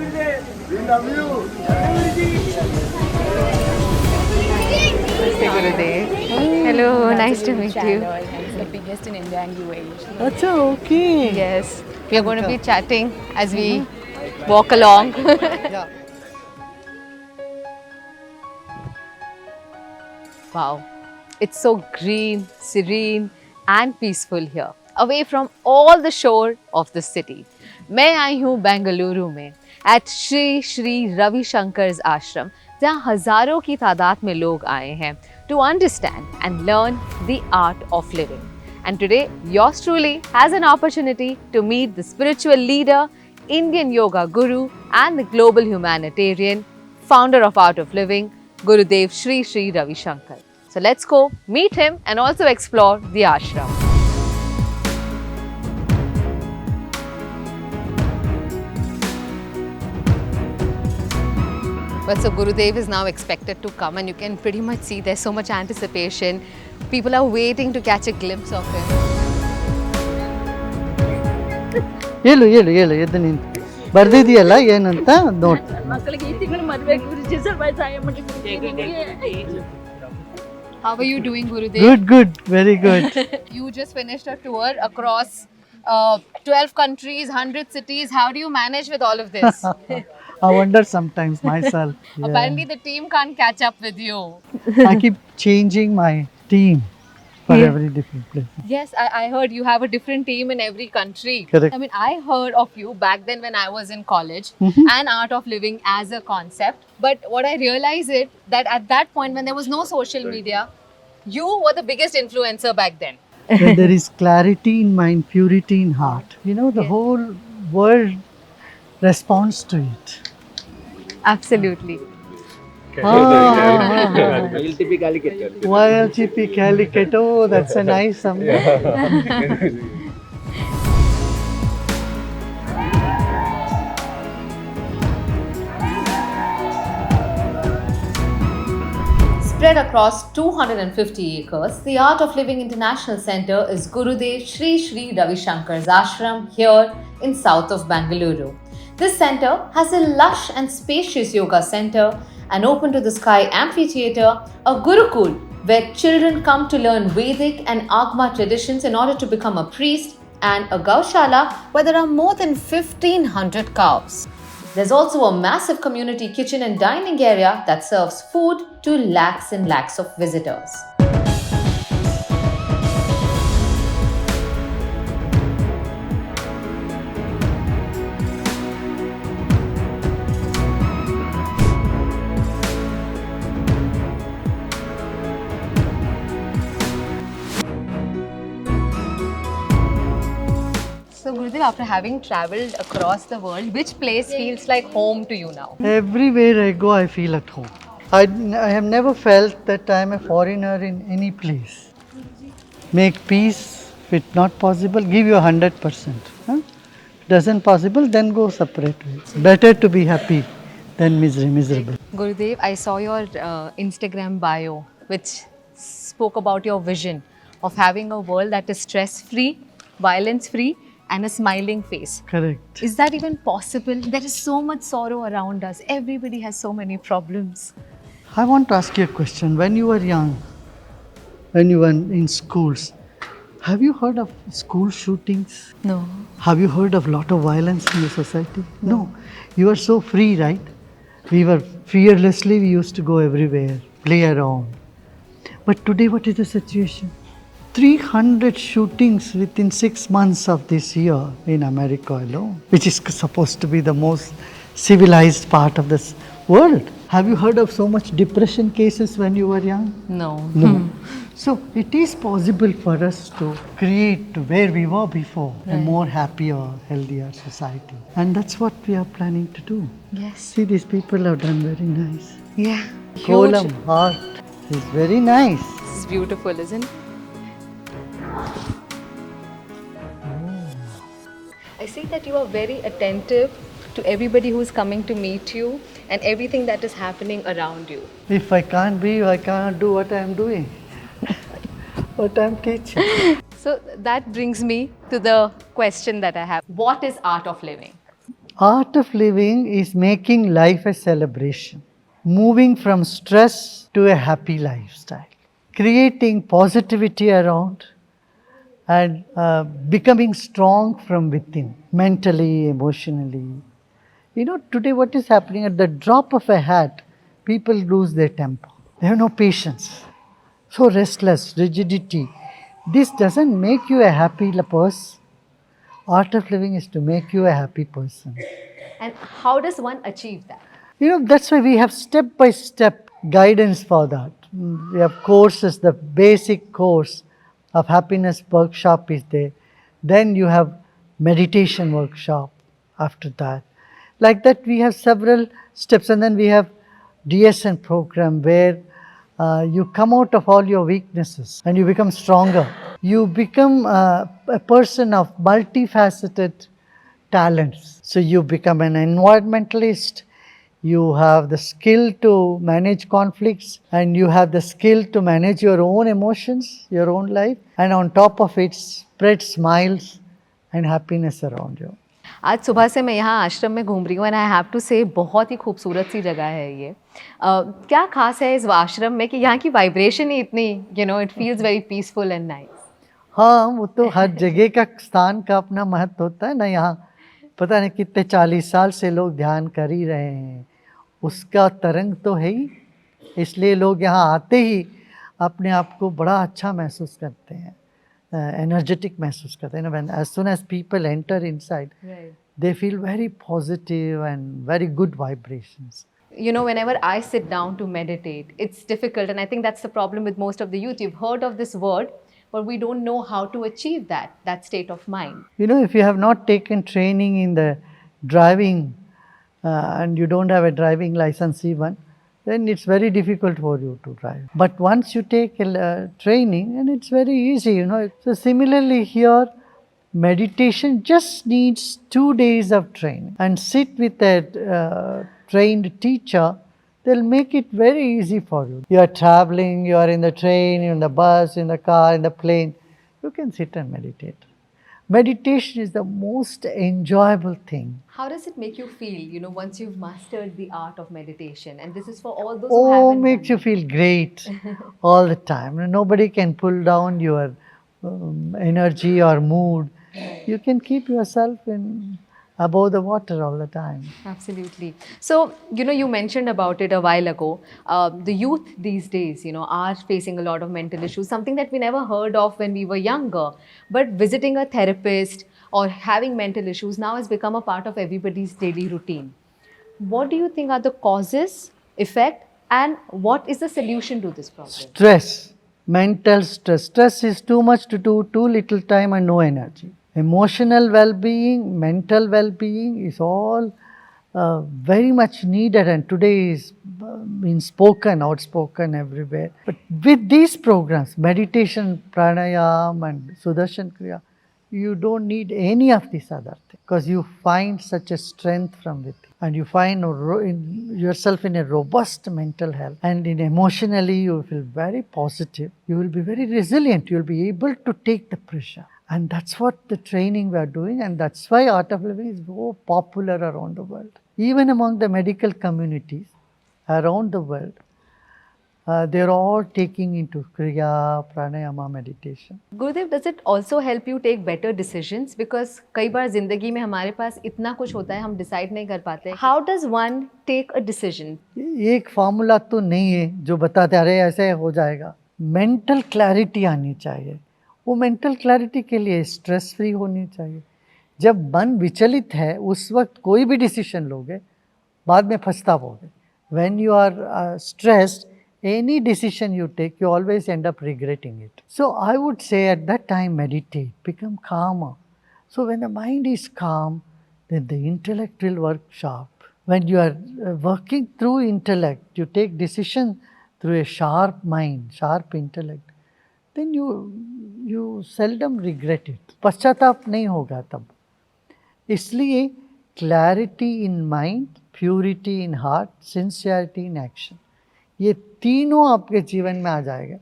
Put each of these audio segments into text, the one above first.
We love you. Namaste, Gurudev. Hello, nice to meet you. It's the biggest in India and UAE. That's okay. Yes, we are going to be chatting as we walk along. Yeah. Wow, it's so green, serene and peaceful here, away from all the shore of the city. मैं आई हूँ बेंगलुरु में at Shri Shri Ravi Shankar's आश्रम, जहाँ हजारों की तादाद में लोग आए हैं to understand and learn the art of living. And today, yours truly has an opportunity to meet the spiritual leader, Indian yoga guru and the global humanitarian, founder of Art of Living, Gurudev Shri Shri Ravi Shankar. So let's go meet him and also explore the ashram. Well, so Gurudev is now expected to come and you can pretty much see there's so much anticipation. People are waiting to catch a glimpse of him. ಹೇಳು ಎದ್ದು ನಿಂತು ಬರ್ದಿದೆಯಲ್ಲ ಏನಂತ note. ಮಕ್ಕಳಿಗೆ ಈ ತಿಂಗಳು ಮದುವೆ ಗುರುಜಿ ಸ್ವಲ್ಪ ಸಹಾಯ ಮಾಡಿ. How are you doing, Gurudev? Good, very good. You just finished a tour across 12 countries, 100 cities. How do you manage with all of this? I wonder sometimes myself. Yeah. Apparently the team can't catch up with you. I keep changing my team for every different place. Yes, I heard you have a different team in every country. Correct. I mean, I heard of you back then when I was in college and Art of Living as a concept. But what I realized is that at that point when there was no social media, you were the biggest influencer back then. When there is clarity in mind, purity in heart, you know, the whole world responds to it. Absolutely. Wild typic alligator. Wild chippy calicut. Oh, that's a nice something. Spread across 250 acres, the Art of Living International Center is Gurudev Shri Shri Ravi Shankar's ashram here in south of Bengaluru. This center has a lush and spacious yoga center, an open-to-the-sky amphitheatre, a gurukul where children come to learn Vedic and Agma traditions in order to become a priest, and a gaushala where there are more than 1,500 cows. There's also a massive community kitchen and dining area that serves food to lakhs and lakhs of visitors. So Gurudev, after having travelled across the world, which place feels like home to you now? Everywhere I go, I feel at home. I have never felt that I am a foreigner in any place. Make peace. If it's not possible, give you 100%. Huh? Doesn't possible, then go separate ways. Better to be happy than miserable. Gurudev, I saw your Instagram bio, which spoke about your vision of having a world that is stress-free, violence-free, and a smiling face. Correct. Is that even possible? There is so much sorrow around us. Everybody has so many problems. I want to ask you a question. When you were young, when you were in schools, have you heard of school shootings? No. Have you heard of a lot of violence in the society? No. You were so free, right? We were fearlessly, we used to go everywhere, play around. But today, what is the situation? 300 shootings within 6 months of this year in America alone, which is supposed to be the most civilized part of this world. Have you heard of so much depression cases when you were young? No. No. So it is possible for us to create to where we were before, a more happier, healthier society. And that's what we are planning to do. Yes. See, these people have done very nice. Yeah. Kolam, art is very nice. This is beautiful, isn't it? I see that you are very attentive to everybody who is coming to meet you and everything that is happening around you. If I can't be, I cannot do what I am doing, what I am teaching. So that brings me to the question that I have. What is Art of Living? Art of living is making life a celebration, moving from stress to a happy lifestyle, creating positivity around, and becoming strong from within, mentally, emotionally. You know, today what is happening at the drop of a hat, people lose their temper. They have no patience. So restless, rigidity. This doesn't make you a happy person. Art of living is to make you a happy person. And how does one achieve that? You know, that's why we have step by step guidance for that. We have courses, the basic course of happiness workshop is there. Then you have meditation workshop after that. Like that, we have several steps, and then we have DSN program where you come out of all your weaknesses and you become stronger. You become a person of multifaceted talents. So you become an environmentalist, you have the skill to manage conflicts, and you have the skill to manage your own emotions, your own life, and on top of it, spread smiles and happiness around you. आज सुबह से मैं यहाँ आश्रम में घूम रही हूँ एंड आई हैव टू से बहुत ही खूबसूरत सी जगह है ये। क्या खास है इस आश्रम में कि यहाँ की वाइब्रेशन ही इतनी it feels very peaceful and nice. हाँ, वो तो हर जगह का स्थान का अपना महत्व होता है ना। यहाँ पता नहीं कितने 40 साल से लोग ध्यान कर ही रहे हैं, उसका तरंग तो है ही, इसलिए लोग यहाँ आते ही अपने आप को बड़ा अच्छा महसूस करते हैं, एनर्जेटिक महसूस करते हैं। When as soon as people enter inside, they feel very positive and very good vibrations. You know, whenever I sit down to meditate, it's difficult, and I think that's the problem with most of the youth. You've heard of this word, but we don't know how to achieve that state of mind. You know, if you have not taken training in the driving and you don't have a driving license even, then it's very difficult for you to drive. But once you take training, and it's very easy, you know. So similarly here, meditation just needs 2 days of training, and sit with a trained teacher. They'll make it very easy for you. You are traveling, you are in the train, you're in the bus, in the car, in the plane. You can sit and meditate. Meditation is the most enjoyable thing. How does it make you feel, once you've mastered the art of meditation? And this is for all those who haven't Makes you feel great all the time. Nobody can pull down your energy or mood. You can keep yourself above the water all the time. Absolutely. So, you mentioned about it a while ago. The youth these days, are facing a lot of mental issues, something that we never heard of when we were younger. But visiting a therapist or having mental issues now has become a part of everybody's daily routine. What do you think are the causes, effect, and what is the solution to this problem? Stress, mental stress. Stress is too much to do, too little time and no energy. Emotional well-being, mental well-being is all very much needed, and today is being outspoken everywhere. But with these programs, meditation, pranayam and Sudarshan Kriya, you don't need any of these other things, because you find such a strength from within, and you find yourself in a robust mental health, and emotionally you will feel very positive, you will be very resilient, you will be able to take the pressure. And that's what the training we are doing, and that's why Art of Living is so popular around the world. Even among the medical communities around the world, they're all taking into Kriya, Pranayama, meditation. Gurudev, does it also help you take better decisions? Because कई बार जिंदगी में हमारे पास इतना कुछ होता है, हम decide नहीं कर पाते. How does one take a decision? एक फॉर्मूला तो नहीं है जो बताते अरे ऐसे हो जाएगा. मेंटल क्लैरिटी आनी चाहिए. वो मेंटल क्लैरिटी के लिए स्ट्रेस फ्री होनी चाहिए. जब मन विचलित है उस वक्त कोई भी डिसीजन लोगे बाद में पछताओगे. When you are stressed, any decision you take, you always end up regretting it. So I would say at that time meditate, become calmer. So when the mind is calm, then the intellect will work sharp. When you are working through intellect, you take decision through a sharp mind, sharp intellect, then you seldom regret it. पश्चाताप नहीं होगा तब. इसलिए clarity in mind, purity in heart, sincerity in action, ये तीनों आपके जीवन में आ जाएगा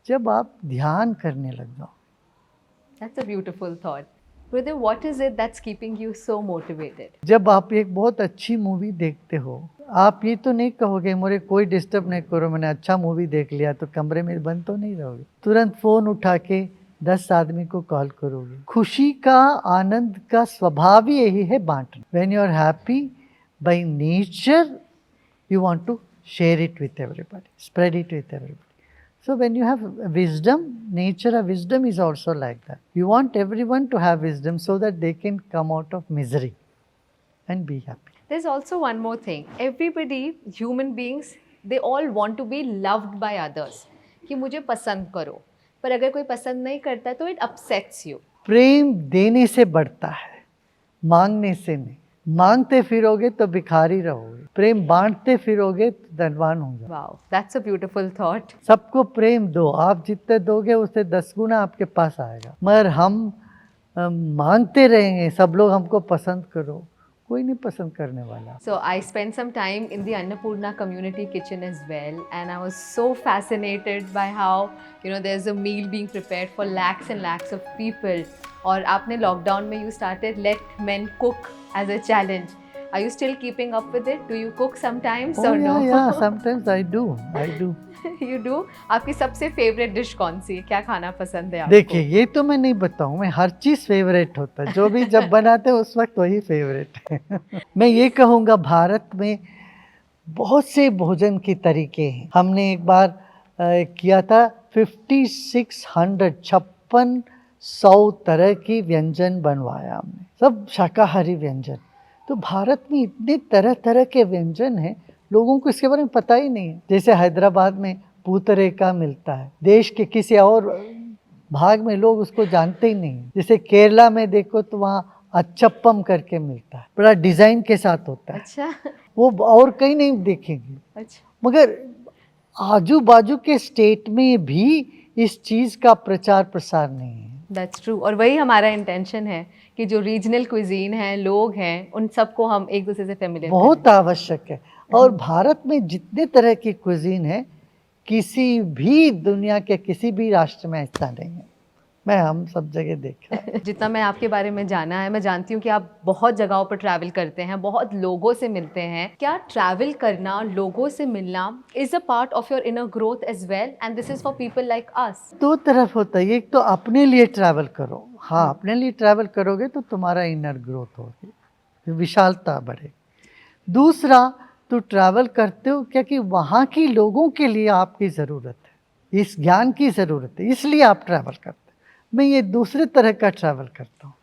जब आप ध्यान करने लग जाओ. That's a beautiful thought. Gurudev, what is it that's keeping you so motivated? जब आप एक बहुत अच्छी मूवी देखते हो, आप ये तो नहीं कहोगे मुझे कोई डिस्टर्ब नहीं करो, मैंने अच्छा मूवी देख लिया, तो कमरे में बंद तो नहीं रहोगे, तुरंत फोन उठा के 10 आदमी को कॉल करोगे। खुशी का, आनंद का स्वभाव ही यही है बांटना। When you are happy by nature, you want to share it with everybody, spread it with everybody. So when you have wisdom, nature of wisdom is also like that. You want everyone to have wisdom so that they can come out of misery and be happy. There's also one more thing. Everybody, human beings, they all want to be loved by others. कि मुझे पसंद करो, पर अगर कोई पसंद नहीं करता तो it upsets you. प्रेम देने से बढ़ता है, मांगने से नहीं। मांगते फिरोगे तो भिखारी रहोगे, प्रेम बांटते फिरोगे तो धनवान होंगे। Wow, that's a beautiful thought. सबको प्रेम दो, आप जितने दोगे उससे 10 गुना आपके पास आएगा। मगर हम मांगते रहेंगे सब लोग हमको पसंद करो, कोई नहीं पसंद करने वाला। So I spent some time in the Annapoorna community kitchen as well, and I was so fascinated by how, there's a meal being prepared for lakhs and lakhs of people. और आपने लॉकडाउन में you started let men cook as a challenge. Are you still keeping up with it? Do you cook sometimes or no? Yeah, sometimes I do. You do? आपकी सबसे favourite dish कौन सी है? क्या खाना पसंद है आपको? देखिए, ये तो मैं नहीं बताऊं, मैं हर चीज़ फेवरेट होता है, जो भी जब बनाते हैं उस वक्त वही फेवरेट है। मैं ये कहूँगा, भारत में बहुत से भोजन के तरीके हैं। हमने एक बार किया था 5600 तरह की व्यंजन बनवाया हमने, सब शाकाहारी व्यंजन। तो भारत में इतने तरह तरह के व्यंजन हैं, लोगों को इसके बारे में पता ही नहीं है। जैसे हैदराबाद में पूतरेका मिलता है, देश के किसी और भाग में लोग उसको जानते ही नहीं। जैसे केरला में देखो तो वहाँ अच्चप्पम करके मिलता है, बड़ा डिज़ाइन के साथ होता है। अच्छा, वो और कहीं नहीं देखेंगे। अच्छा, मगर आजू बाजू के स्टेट में भी इस चीज़ का प्रचार प्रसार नहीं है। That's true. और वही हमारा इंटेंशन है कि जो रीजनल क्विजीन हैं, लोग हैं, उन सबको हम एक दूसरे से फेमिलियर बहुत आवश्यक है। और भारत में जितने तरह की क्विजीन है, किसी भी दुनिया के किसी भी राष्ट्र में ऐसा नहीं है। मैं हम सब जगह देखा है। जितना मैं आपके बारे में जाना है, मैं जानती हूँ कि आप बहुत जगहों पर ट्रैवल करते हैं, बहुत लोगों से मिलते हैं। क्या ट्रैवल करना, लोगों से मिलना is a part of your inner growth as well, and this is for people like us? दो तरफ होता है, एक तो अपने लिए ट्रैवल करो, हाँ अपने लिए ट्रैवल करोगे तो तुम्हारा इनर ग्रोथ होगी, विशालता बढ़ेगी। दूसरा, तो ट्रैवल करते हो क्योंकि वहाँ की लोगों के लिए आपकी ज़रूरत है, इस ज्ञान की ज़रूरत है, इसलिए आप ट्रैवल करते हो। मैं ये दूसरे तरह का ट्रैवल करता हूँ।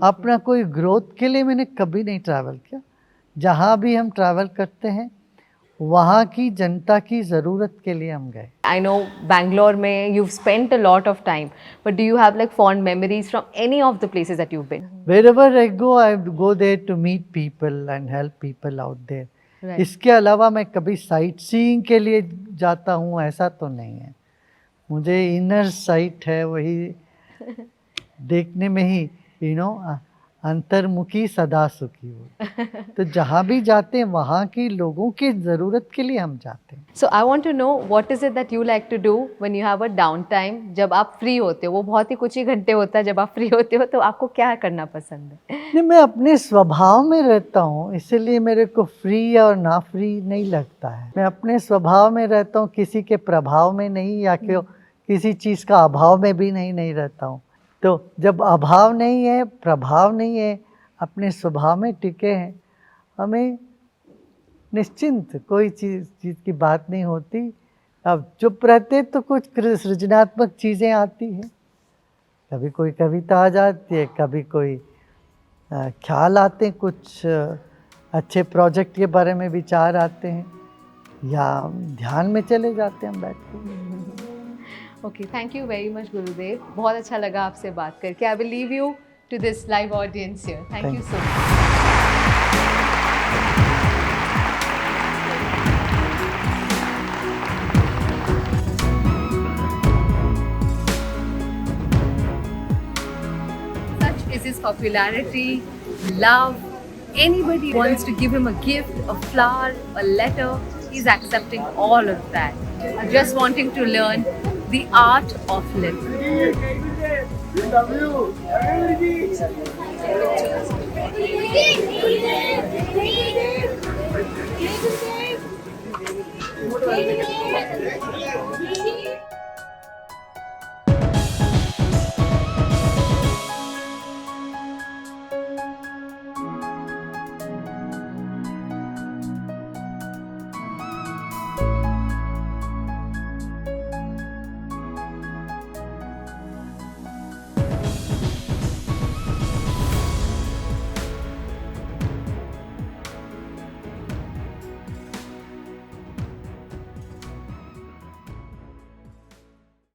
अपना कोई ग्रोथ के लिए मैंने कभी नहीं ट्रैवल किया। जहाँ भी हम ट्रैवल करते हैं, वहाँ की जनता की ज़रूरत के लिए हम गए। I know Bangalore में you've spent a lot of time, but do you have like fond memories from any of the places that you've been? Wherever I go there to meet people and help people out there. Right. इसके अलावा मैं कभी sight seeing के लिए जाता हूँ ऐसा तो नहीं है। मुझे इनर साइट है, वही देखने में ही अंतर्मुखी सदा सुखी हो। तो जहाँ भी जाते हैं वहाँ की लोगों की ज़रूरत के लिए हम जाते हैं। So I want to know what is it that you like to do when you have a down time? जब आप फ्री होते हो, वो बहुत ही कुछ ही घंटे होता है जब आप फ्री होते हो, तो आपको क्या करना पसंद है? नहीं, मैं अपने स्वभाव में रहता हूँ, इसीलिए मेरे को फ्री और ना फ्री नहीं लगता है। मैं अपने स्वभाव में रहता हूँ, किसी के प्रभाव में नहीं, या किसी चीज़ का अभाव में भी नहीं रहता हूँ। तो जब अभाव नहीं है, प्रभाव नहीं है, अपने स्वभाव में टिके हैं, हमें निश्चिंत कोई चीज़ की बात नहीं होती। अब चुप रहते तो कुछ सृजनात्मक चीज़ें आती हैं, कभी कोई कविता आ जाती है, कभी कोई ख्याल आते हैं, कुछ अच्छे प्रोजेक्ट के बारे में विचार आते हैं, या ध्यान में चले जाते हैं हम बैठ के। Okay, thank you very much, Gurudev. बहुत अच्छा लगा आपसे बात करके. I will leave you to this live audience here. Thank you so much. Such is his popularity, love. Anybody wants to give him a gift, a flower, a letter, he's accepting all of that. Just wanting to learn the art of living. We love you. Guruji.